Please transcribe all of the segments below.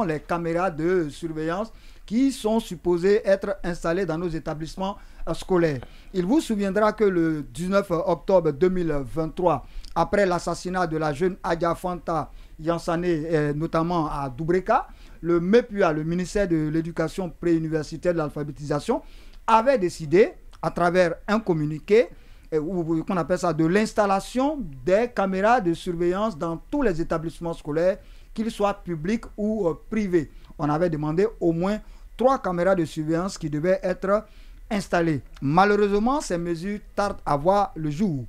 les caméras de surveillance qui sont supposées être installées dans nos établissements scolaires. Il vous souviendra que le 19 octobre 2023, après l'assassinat de la jeune Adja Fanta Yansane, notamment à Doubreka, le MEPUA, le ministère de l'Éducation préuniversitaire de l'alphabétisation, avait décidé, à travers un communiqué, qu'on appelle ça de l'installation des caméras de surveillance dans tous les établissements scolaires, qu'ils soient publics ou privés. On avait demandé au moins 3 caméras de surveillance qui devaient être installées. Malheureusement, ces mesures tardent à voir le jour.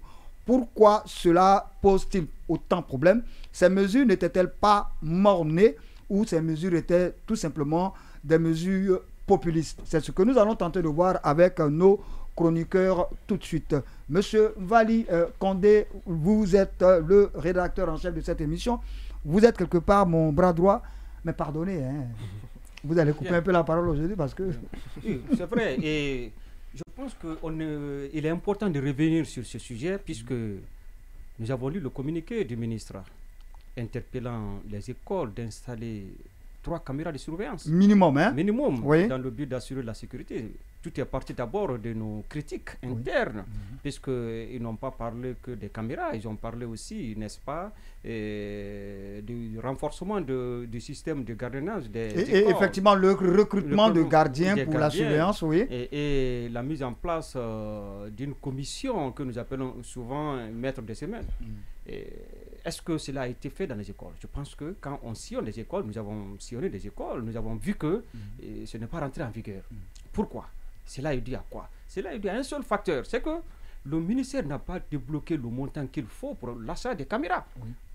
Pourquoi cela pose-t-il autant de problèmes? Ces mesures n'étaient-elles pas mort-nées ou ces mesures étaient tout simplement des mesures populistes? C'est ce que nous allons tenter de voir avec nos chroniqueurs tout de suite. Monsieur Vali Condé, vous êtes le rédacteur en chef de cette émission. Vous êtes quelque part mon bras droit, mais pardonnez, hein, vous allez couper un peu la parole aujourd'hui parce que... Oui, c'est vrai, et je pense qu'il est important de revenir sur ce sujet puisque nous avons lu le communiqué du ministre interpellant les écoles d'installer 3 caméras de surveillance. Minimum, hein? Minimum, oui. Dans le but d'assurer la sécurité. Tout est parti d'abord de nos critiques internes, puisqu'ils n'ont pas parlé que des caméras, ils ont parlé aussi, n'est-ce pas, du renforcement du système de gardiennage des écoles. Et effectivement, le recrutement de gardiens pour la surveillance, oui. Et la mise en place d'une commission que nous appelons souvent maître de semaine. Est-ce que cela a été fait dans les écoles? Je pense que quand on sillonne les écoles, nous avons sillonné des écoles, nous avons vu que ce n'est pas rentré en vigueur. Pourquoi? Cela est dû à quoi? Cela est dû à un seul facteur, c'est que le ministère n'a pas débloqué le montant qu'il faut pour l'achat des caméras.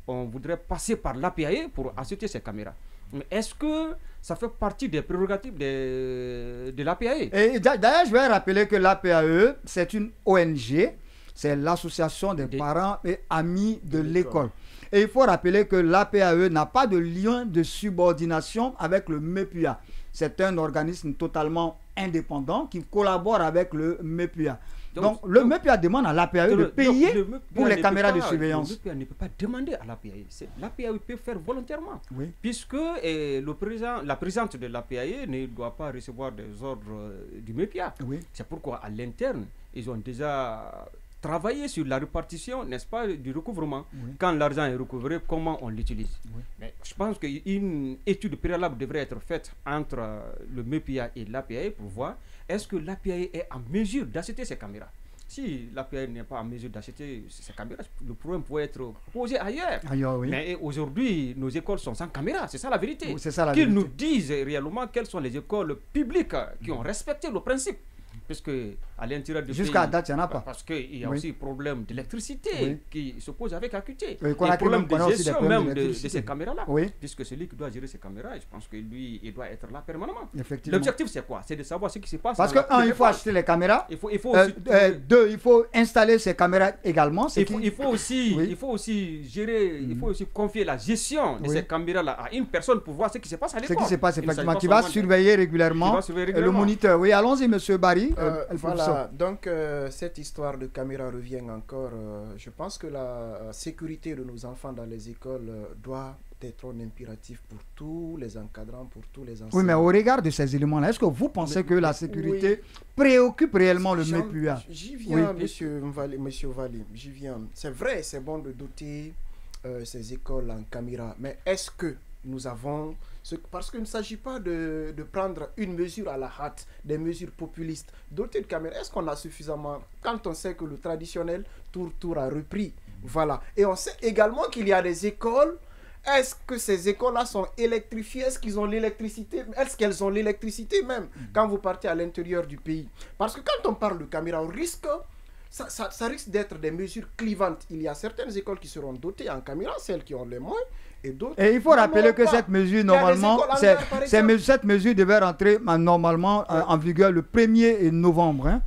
On voudrait passer par l'APAE pour acheter ces caméras. Mais est-ce que ça fait partie des prérogatives de l'APAE? Et d'ailleurs, je vais rappeler que l'APAE, c'est une ONG, c'est l'association des parents et amis de l'école. Et il faut rappeler que l'APAE n'a pas de lien de subordination avec le MEPUA. C'est un organisme totalement indépendant qui collabore avec le MEPUA. Donc le MEPUA demande à l'APAE de payer pour les caméras de surveillance. Le MEPUA ne peut pas demander à l'APAE. L'APAE peut faire volontairement. Oui. Puisque la présidente de l'APAE ne doit pas recevoir des ordres du MEPUA. Oui. C'est pourquoi à l'interne, ils ont déjà travailler sur la répartition, n'est-ce pas, du recouvrement. Quand l'argent est recouvré, comment on l'utilise. Mais je pense qu'une étude préalable devrait être faite entre le MEPUA et l'APAE pour voir est-ce que l'APAE est en mesure d'acheter ces caméras. Si l'APAE n'est pas en mesure d'acheter ces caméras, le problème pourrait être posé ailleurs. Oui. Mais aujourd'hui, nos écoles sont sans caméra, c'est ça la vérité. C'est ça la Qu'ils vérité. nous disent réellement quelles sont les écoles publiques qui ont respecté le principe. Puisque à l'intérieur du pays, jusqu'à date, il n'y en a pas. Parce qu'il y a aussi problème d'électricité qui se pose avec acuité. Oui, et problème de gestion même de ces caméras-là. Oui. Puisque celui qui doit gérer ces caméras, je pense que lui, il doit être là permanemment. Effectivement. L'objectif, c'est quoi? C'est de savoir ce qui se passe. Parce que, un, il faut acheter les caméras. Il faut aussi, 2, il faut installer ces caméras également. Il faut aussi gérer, il faut aussi confier la gestion de ces caméras-là à une personne pour voir ce qui se passe à l'école. Ce qui se passe, effectivement, qui va surveiller régulièrement le moniteur. Oui, allons-y, monsieur Barry. Voilà, donc cette histoire de caméra revient encore. Je pense que la sécurité de nos enfants dans les écoles doit être un impératif pour tous les encadrants, pour tous les enseignants. Oui, mais au regard de ces éléments-là, est-ce que vous pensez que la sécurité préoccupe réellement le MEPUA? J'y viens, monsieur Vali, j'y viens. C'est vrai, c'est bon de doter ces écoles en caméra, mais est-ce que nous avons... Parce qu'il ne s'agit pas de prendre une mesure à la hâte, des mesures populistes. Doter de caméras, est-ce qu'on a suffisamment... Quand on sait que le traditionnel tour a repris. Voilà. Et on sait également qu'il y a des écoles. Est-ce que ces écoles-là sont électrifiées? Est-ce qu'ils ont l'électricité? Est-ce qu'elles ont l'électricité même quand vous partez à l'intérieur du pays? Parce que quand on parle de caméras, on risque... Ça risque d'être des mesures clivantes. Il y a certaines écoles qui seront dotées en caméras, celles qui ont les moins, et d'autres... Et il faut rappeler que cette mesure, normalement, cette mesure devait rentrer normalement en vigueur le 1er novembre. Hein.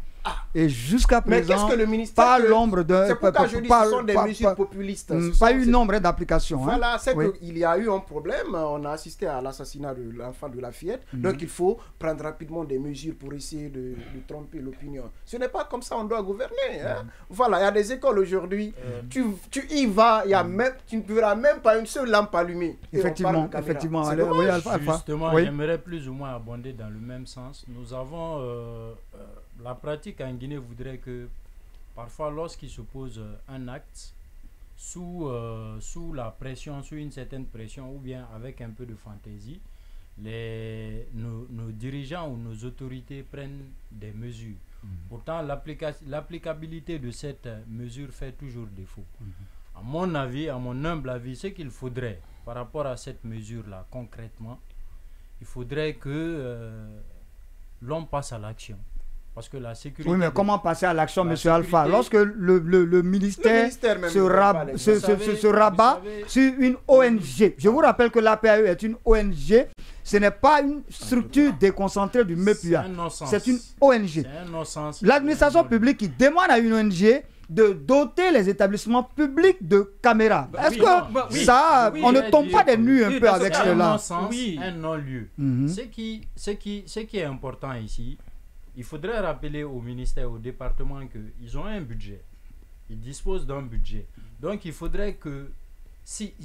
Et jusqu'à Mais présent, qu'est-ce que le ministère... pas l'ombre de... C'est pourquoi je dis que ce sont des mesures populistes. Pas une ombre d'application. Voilà, c'est qu'il y a eu un problème. On a assisté à l'assassinat de l'enfant de la fillette. Donc il faut prendre rapidement des mesures pour essayer de tromper l'opinion. Ce n'est pas comme ça on doit gouverner. Hein. Voilà, il y a des écoles aujourd'hui. Tu y vas, tu ne verras même pas une seule lampe allumée. Effectivement. Justement, j'aimerais plus ou moins abonder dans le même sens. Nous avons... la pratique en Guinée voudrait que parfois lorsqu'il se pose un acte sous la pression, sous une certaine pression ou bien avec un peu de fantaisie, nos dirigeants ou nos autorités prennent des mesures. Pourtant, l'applicabilité de cette mesure fait toujours défaut. À mon avis, à mon humble avis, ce qu'il faudrait par rapport à cette mesure-là concrètement, il faudrait que l'on passe à l'action. Parce que la sécurité... Oui, mais comment passer à l'action, M. Alpha? Lorsque le ministère se rabat sur une ONG. Je vous rappelle que l'APAE est une ONG. Ce n'est pas une structure déconcentrée du MEPUA. C'est une ONG. L'administration publique qui demande à une ONG de doter les établissements publics de caméras. Est-ce que on ne tombe pas des nues un peu avec cela? Un non-lieu. Ce qui est important ici, il faudrait rappeler au ministère, au département qu'ils ont un budget. Ils disposent d'un budget. Donc il faudrait que si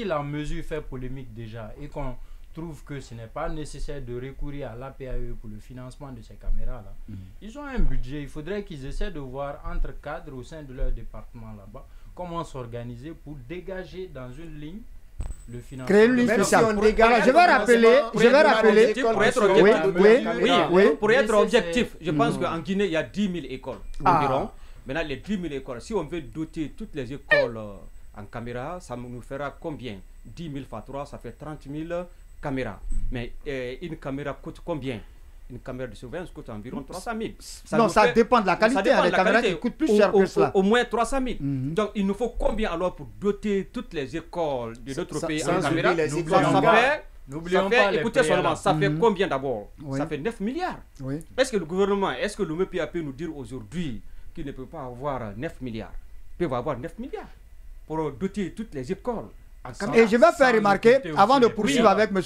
la mesure fait polémique déjà et qu'on trouve que ce n'est pas nécessaire de recourir à l'APAE pour le financement de ces caméras-là, ils ont un budget. Il faudrait qu'ils essaient de voir entre cadres au sein de leur département là-bas comment s'organiser pour dégager dans une ligne le financement. Créer une ligne spéciale. Je vais rappeler, pour être objectif, je pense qu'en Guinée, il y a 10 000 écoles environ. Maintenant, les 10 000 écoles, si on veut doter toutes les écoles en caméra, ça nous fera combien? 10 000 fois 3, ça fait 30 000 caméras. Mais une caméra coûte combien? Une caméra de surveillance coûte environ 300 000. Ça dépend de la qualité. Il y a des caméras qui coûtent plus cher que cela. Au moins 300 000. Donc, il nous faut combien alors pour doter toutes les écoles de notre pays en caméra? Écoutez seulement, ça fait combien d'abord? Ça fait 9 milliards. Est-ce que le gouvernement, est-ce que le MEPUA peut nous dire aujourd'hui qu'il ne peut pas avoir 9 milliards? Il peut avoir 9 milliards pour doter toutes les écoles. Et je vais faire remarquer, avant de poursuivre avec M.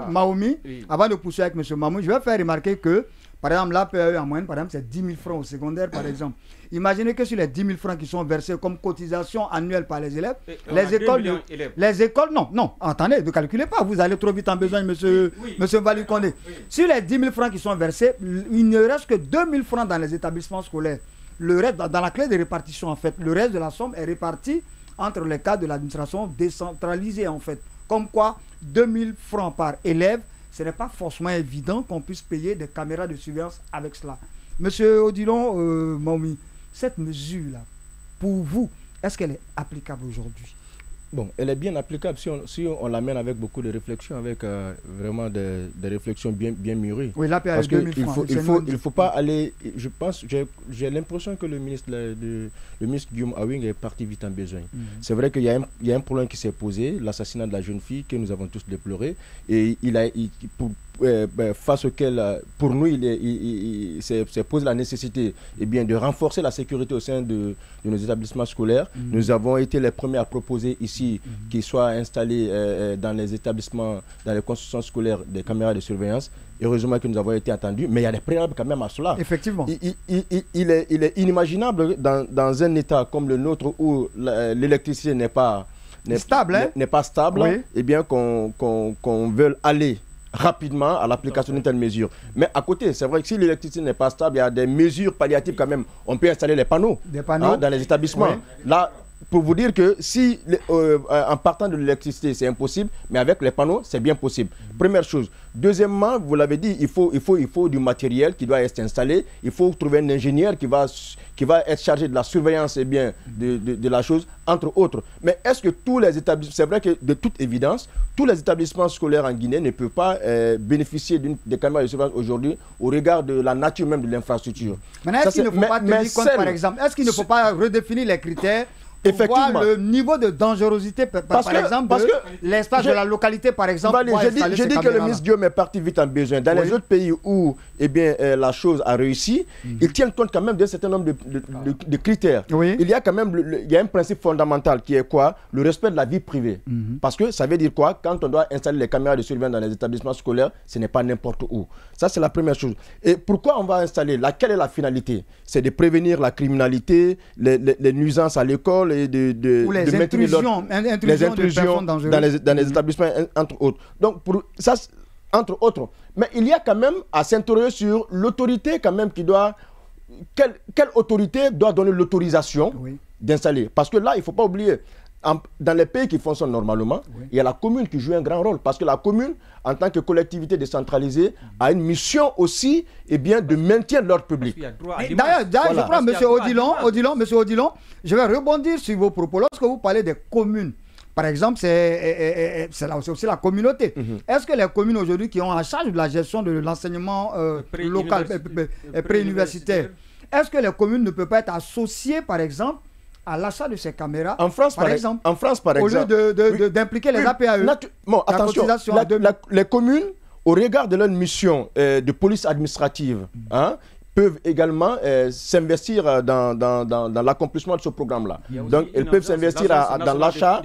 Maoumi, je vais faire remarquer que, par exemple, l'APE en moyenne, par exemple, c'est 10 000 francs au secondaire, par exemple. Imaginez que sur les 10 000 francs qui sont versés comme cotisation annuelle par les élèves, les écoles, non, attendez, ne calculez pas, vous allez trop vite en besoin, monsieur Valu Condé. Sur les 10 000 francs qui sont versés, il ne reste que 2 000 francs dans les établissements scolaires. Le reste, dans la clé de répartition, en fait, le reste de la somme est réparti entre les cadres de l'administration décentralisée, en fait. Comme quoi, 2 000 francs par élève, ce n'est pas forcément évident qu'on puisse payer des caméras de surveillance avec cela. Monsieur Odilon Maoumi, cette mesure-là, pour vous, est-ce qu'elle est applicable aujourd'hui? Bon, elle est bien applicable si on l'amène avec beaucoup de réflexion, avec vraiment des réflexions bien mûries. Oui, là, parce qu'il ne faut pas aller. Je pense, j'ai l'impression que le ministre Guillaume Awing est parti vite en besoin. C'est vrai qu'il y a un problème qui s'est posé, l'assassinat de la jeune fille que nous avons tous déploré, et face auquel, pour nous, il s'est posé la nécessité de renforcer la sécurité au sein de nos établissements scolaires. Nous avons été les premiers à proposer ici qu'il soit installé dans les établissements, dans les constructions scolaires, des caméras de surveillance. Heureusement que nous avons été entendus, mais il y a des préalables quand même à cela. Effectivement. Il est inimaginable dans un État comme le nôtre où l'électricité n'est pas stable, oui. Et bien qu'on veuille aller rapidement à l'application d'une telle mesure. Mais à côté, c'est vrai que si l'électricité n'est pas stable, il y a des mesures palliatives quand même. On peut installer les panneaux, dans les établissements. Oui. Là, pour vous dire que si en partant de l'électricité, c'est impossible, mais avec les panneaux, c'est bien possible. Première chose. Deuxièmement, vous l'avez dit, il faut du matériel qui doit être installé. Il faut trouver un ingénieur qui va être chargé de la surveillance de la chose, entre autres. Mais est-ce que tous les établissements, c'est vrai que de toute évidence, tous les établissements scolaires en Guinée ne peuvent pas bénéficier des caméras de surveillance aujourd'hui au regard de la nature même de l'infrastructure. Maintenant, est-ce qu'il ne faut pas tenir compte, par exemple, est-ce qu'il ne faut pas redéfinir les critères pour voir le niveau de dangerosité, par exemple, de l'espace de la localité, par exemple. J'ai dit que le ministre Guillaume est parti vite en besoin. Dans les autres pays où la chose a réussi, ils tiennent compte quand même d'un certain nombre de critères. Il y a quand même un principe fondamental qui est quoi? Le respect de la vie privée. Parce que ça veut dire quoi? Quand on doit installer les caméras de surveillance dans les établissements scolaires, ce n'est pas n'importe où. Ça, c'est la première chose. Et pourquoi on va installer? Quelle est la finalité? C'est de prévenir la criminalité, les nuisances à l'école et ou les intrusions dans les établissements, entre autres. Donc, pour ça, entre autres. Mais il y a quand même à s'interroger sur l'autorité quand même qui doit... Quelle autorité doit donner l'autorisation d'installer? Parce que là, il ne faut pas oublier... Dans les pays qui fonctionnent normalement, il y a la commune qui joue un grand rôle. Parce que la commune, en tant que collectivité décentralisée, a une mission aussi de maintien de l'ordre public. D'ailleurs, je crois, M. Odilon, je vais rebondir sur vos propos. Lorsque vous parlez des communes, par exemple, c'est aussi la communauté. Est-ce que les communes aujourd'hui qui ont en charge de la gestion de l'enseignement local et préuniversitaire, est-ce que les communes ne peuvent pas être associées, par exemple, à l'achat de ces caméras, en France, par exemple, au lieu d'impliquer les APAE? Bon, attention, les communes, au regard de leur mission de police administrative, peuvent également s'investir dans l'accomplissement de ce programme-là. Donc, elles peuvent s'investir dans l'achat,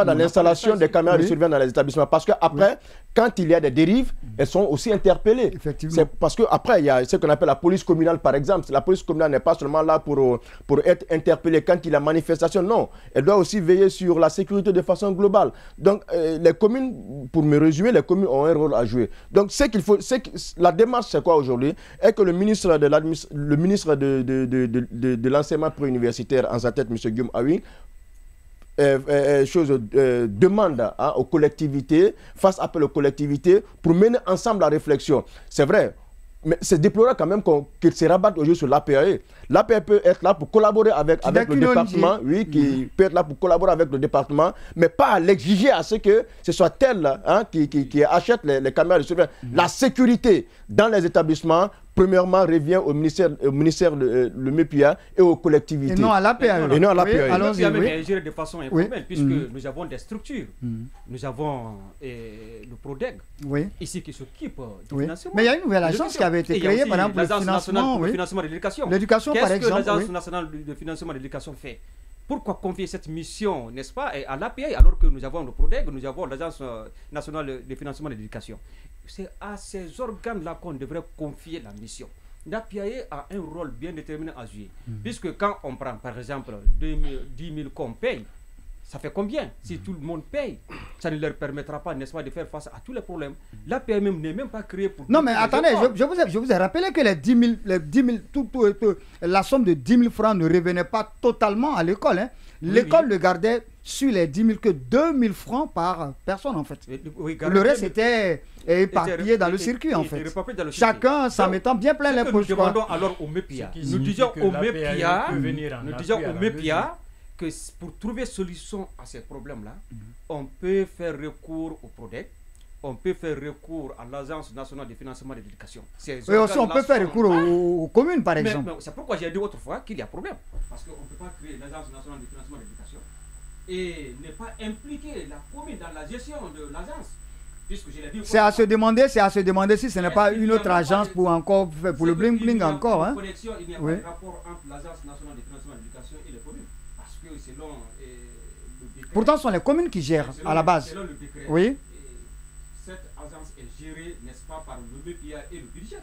dans l'installation des caméras de surveillance dans les établissements. Parce qu'après, quand il y a des dérives, elles sont aussi interpellées. C'est parce qu'après, il y a ce qu'on appelle la police communale, par exemple. La police communale n'est pas seulement là pour être interpellée quand il y a manifestation. Non, elle doit aussi veiller sur la sécurité de façon globale. Donc, les communes, pour me résumer, les communes ont un rôle à jouer. Donc, la démarche, c'est quoi aujourd'hui? Est que le ministre de l'enseignement préuniversitaire, en sa tête, M. Guillaume Aoui, demande aux collectivités, fasse appel aux collectivités pour mener ensemble la réflexion. C'est vrai, mais c'est déplorable quand même qu'il se rabatte aujourd'hui sur l'APAE. L'APAE peut être là pour collaborer avec le département, qui peut être là pour collaborer avec le département, mais pas à l'exiger à ce que ce soit elle qui achète les caméras de surveillance. La sécurité dans les établissements, premièrement, revient au ministère le MEPIA et aux collectivités. Et non à l'APAE. Et non à l'APAE. Allons-y, gérer de façon informelle, puisque nous avons des structures. Nous avons le PRODEG, ici qui s'occupe du financement. Mais il y a une nouvelle agence qui avait été créée, par exemple, pour le financement de l'éducation. Qu'est-ce que l'Agence nationale de financement de l'éducation fait? Pourquoi confier cette mission, n'est-ce pas, à l'APA, alors que nous avons le PRODEG, nous avons l'Agence nationale de financement de l'éducation? C'est à ces organes-là qu'on devrait confier la mission. L'APA a un rôle bien déterminé à jouer. Puisque quand on prend, par exemple, 10 000 qu'on paye, ça fait combien? Si tout le monde paye, ça ne leur permettra pas, n'est-ce pas, de faire face à tous les problèmes. L'APA n'est même pas créée pour... Non, mais attendez, je vous ai rappelé que les 10 000, la somme de 10 000 francs ne revenait pas totalement à l'école. L'école ne gardait sur les 10 000 que 2 000 francs par personne, en fait. Le reste était éparpillé dans le circuit, en fait. Chacun s'en mettant bien plein les poches. Nous demandons alors au MEPIA. Nous disons au MEPIA que pour trouver solution à ces problèmes-là, on peut faire recours au PRODEC, on peut faire recours à l'Agence nationale de financement de l'éducation. Oui, aussi on peut faire recours aux communes, par exemple. Mais c'est pourquoi j'ai dit autrefois qu'il y a problème. Parce qu'on ne peut pas créer l'Agence nationale de financement de l'éducation et ne pas impliquer la commune dans la gestion de l'agence. C'est à se demander si ce n'est pas une autre agence pour le bling-bling encore. Il n'y a pas de rapport entre l'Agence nationale de financement de l'éducation et les communes. Parce que selon le décret... Pourtant, ce sont les communes qui gèrent à la base. Selon le décret, cette agence est gérée, n'est-ce pas, par le MEPIA et le budget.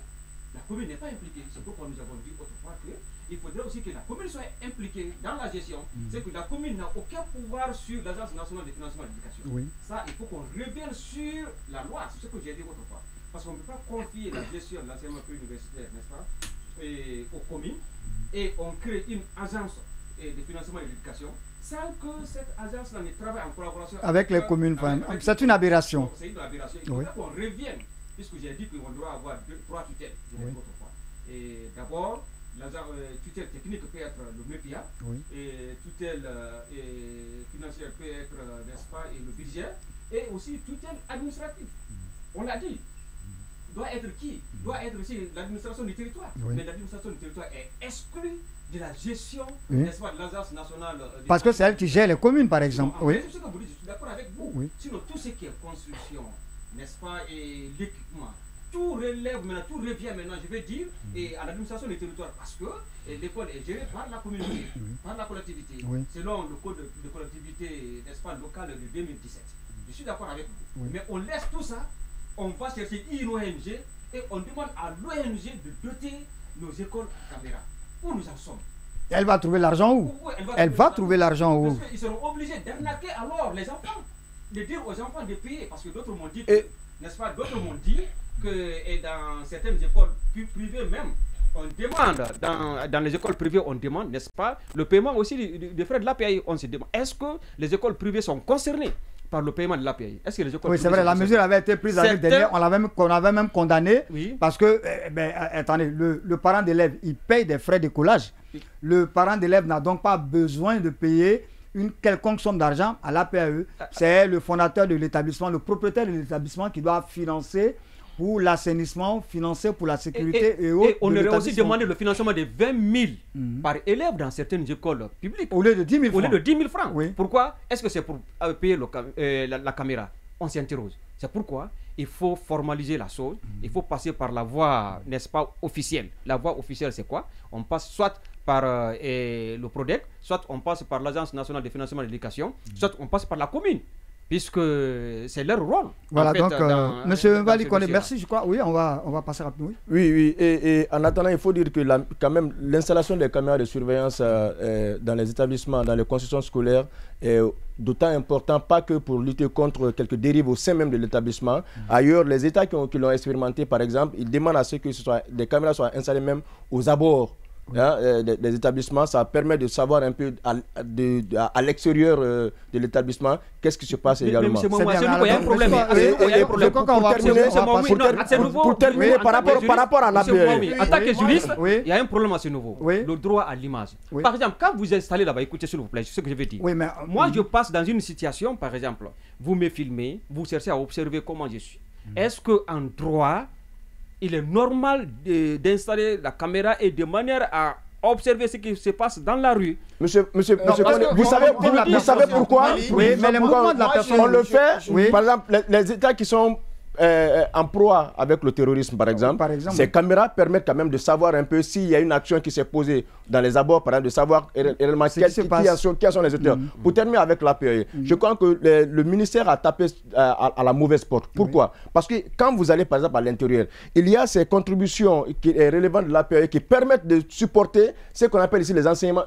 La commune n'est pas impliquée. C'est pourquoi nous avons dit autrefois qu'il faudrait aussi que la commune soit impliquée dans la gestion. C'est que la commune n'a aucun pouvoir sur l'Agence nationale de financement de l'éducation. Ça, il faut qu'on revienne sur la loi. C'est ce que j'ai dit autrefois. Parce qu'on ne peut pas confier la gestion de l'enseignement universitaire, n'est-ce pas, aux communes, et on crée une agence de financement de l'éducation sans que cette agence-là ne travaille en collaboration avec les communes. C'est une aberration. C'est une aberration. Il faudrait qu'on revienne, puisque j'ai dit qu'on doit avoir 3 tutelles, autrefois. Et d'abord, la tutelle technique peut être le MEPIA, et tutelle financière peut être, n'est-ce pas, et le budget, et aussi tutelle administrative. On l'a dit. Doit être qui? Doit être aussi l'administration du territoire. Mais l'administration du territoire est exclue de la gestion, n'est-ce pas, de l'Agence nationale. Parce que c'est elle qui gère les communes, par exemple. Oui. Ce que vous dites, je suis d'accord avec vous. Oui. Sinon, tout ce qui est construction, n'est-ce pas, et l'équipement, tout relève maintenant, tout revient maintenant, je vais dire, et à l'administration des territoires, parce que l'école est gérée par la communauté, par la collectivité, selon le code de collectivité, n'est-ce pas, locale de 2017. Je suis d'accord avec vous. Mais on laisse tout ça, on va chercher une ONG et on demande à l'ONG de doter nos écoles caméras. Où nous en sommes? Elle va trouver l'argent où? Elle va trouver l'argent où? Parce qu'ils seront obligés d'arnaquer alors les enfants, de dire aux enfants de payer, parce que d'autres m'ont dit, n'est-ce pas, d'autres m'ont dit que dans certaines écoles privées même, on demande, dans les écoles privées, on demande, n'est-ce pas, le paiement aussi des frais de l'API. On se demande, est-ce que les écoles privées sont concernées par le paiement de l'API? Est-ce que les écoles c'est vrai, la mesure avait été prise l'année dernière, on avait même condamné, parce que, attendez, le parent d'élève, il paye des frais d'écolage. Le parent d'élève n'a donc pas besoin de payer une quelconque somme d'argent à l'APAE. C'est le fondateur de l'établissement, le propriétaire de l'établissement qui doit financer pour l'assainissement, financer pour la sécurité et autres. Et on aurait aussi demandé le financement de 20 000 par élève dans certaines écoles publiques. Au lieu de 10 000 francs. Au lieu de 10 000 francs. Pourquoi? Est-ce que c'est pour payer la caméra? On s'interroge. C'est pourquoi il faut formaliser la chose. Il faut passer par la voie, n'est-ce pas, officielle. La voie officielle, c'est quoi? On passe soit par le PRODEC, soit on passe par l'Agence nationale de financement de l'éducation, soit on passe par la commune, puisque c'est leur rôle. Voilà, en fait, donc, monsieur Mvali, merci, je crois. Oui, on va passer rapidement. Oui. Et en attendant, il faut dire que quand même, l'installation des caméras de surveillance dans les établissements, dans les constructions scolaires, est d'autant important, pas que pour lutter contre quelques dérives au sein même de l'établissement. Ailleurs, les États qui l'ont expérimenté, par exemple, ils demandent à ce que des caméras soient installées même aux abords des établissements. Ça permet de savoir un peu à l'extérieur de l'établissement qu'est-ce qui se passe également. Il y a un problème. Pour terminer, par rapport à l'APE, en tant que juriste, il y a un problème assez nouveau. Le droit à l'image. Par exemple, quand vous installez là-bas, écoutez s'il vous plaît, c'est ce que je vais dire. Moi, je passe dans une situation, par exemple, vous me filmez, vous cherchez à observer comment je suis. Est-ce qu'en droit, il est normal d'installer la caméra et de manière à observer ce qui se passe dans la rue? Monsieur, vous savez pourquoi? Oui, mais les mouvements de la personne, on le fait. Par exemple, les États qui sont en proie avec le terrorisme, par exemple, ces caméras permettent quand même de savoir un peu s'il y a une action qui s'est posée dans les abords, par exemple, de savoir réellement qui sont les auteurs. Pour terminer avec l'APE, je crois que le ministère a tapé à la mauvaise porte. Pourquoi? Parce que quand vous allez, par exemple, à l'intérieur, il y a ces contributions qui sont relevantes de l'APE qui permettent de supporter ce qu'on appelle ici les enseignants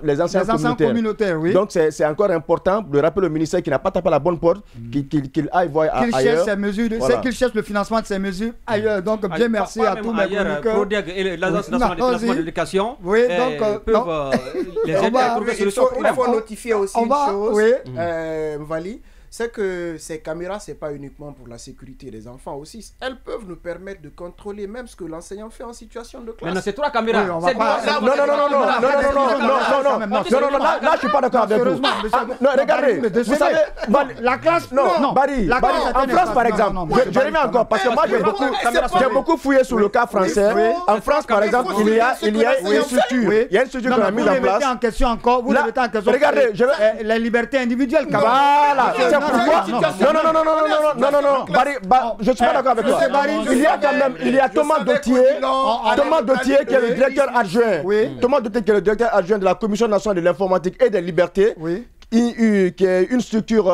communautaires. Donc, c'est encore important de rappeler au ministère qui n'a pas tapé à la bonne porte, qu'il aille voir ailleurs. Qu'il cherche ces mesures, c'est qu'il cherche le financement de ces mesures ailleurs. Donc, bien merci à tous mes chroniqueurs. PRODEC et l'Agence nationale de financement de l'éducation peuvent les aider à trouver ce solution. Il faut notifier aussi une chose, Mvali, c'est que ces caméras, ce n'est pas uniquement pour la sécurité des enfants aussi. Elles peuvent nous permettre de contrôler même ce que l'enseignant fait en situation de classe. Mais non, c'est 3 caméras. Non, là, je suis pas d'accord avec vous. Non, regardez, vous savez, la classe, en France, par exemple, je reviens encore, parce que moi, j'ai beaucoup fouillé sur le cas français. En France, par exemple, il y a une structure qu'on a mise en place. Vous remettez en question encore, vous remettez en question les libertés individuelles. Voilà. Pourquoi? Non, je ne suis pas d'accord avec toi. Il y a Thomas Dottier qui est le directeur adjoint. Thomas Dottier qui est le directeur adjoint de la Commission nationale de l'informatique et des libertés. Qui est une structure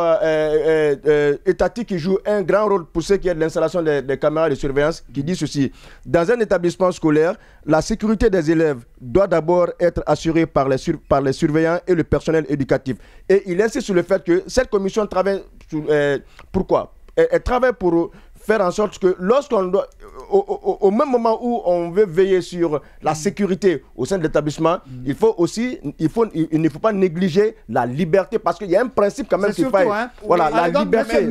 étatique qui joue un grand rôle pour ce qui est de l'installation des caméras de surveillance, qui dit ceci: dans un établissement scolaire, la sécurité des élèves doit d'abord être assurée par les surveillants et le personnel éducatif. Et il insiste sur le fait que cette commission travaille pourquoi? Elle travaille pour faire en sorte que lorsqu'on doit, au même moment où on veut veiller sur la sécurité au sein de l'établissement, il ne faut pas négliger la liberté, parce qu'il y a un principe quand même qu'il faut. Voilà, la liberté.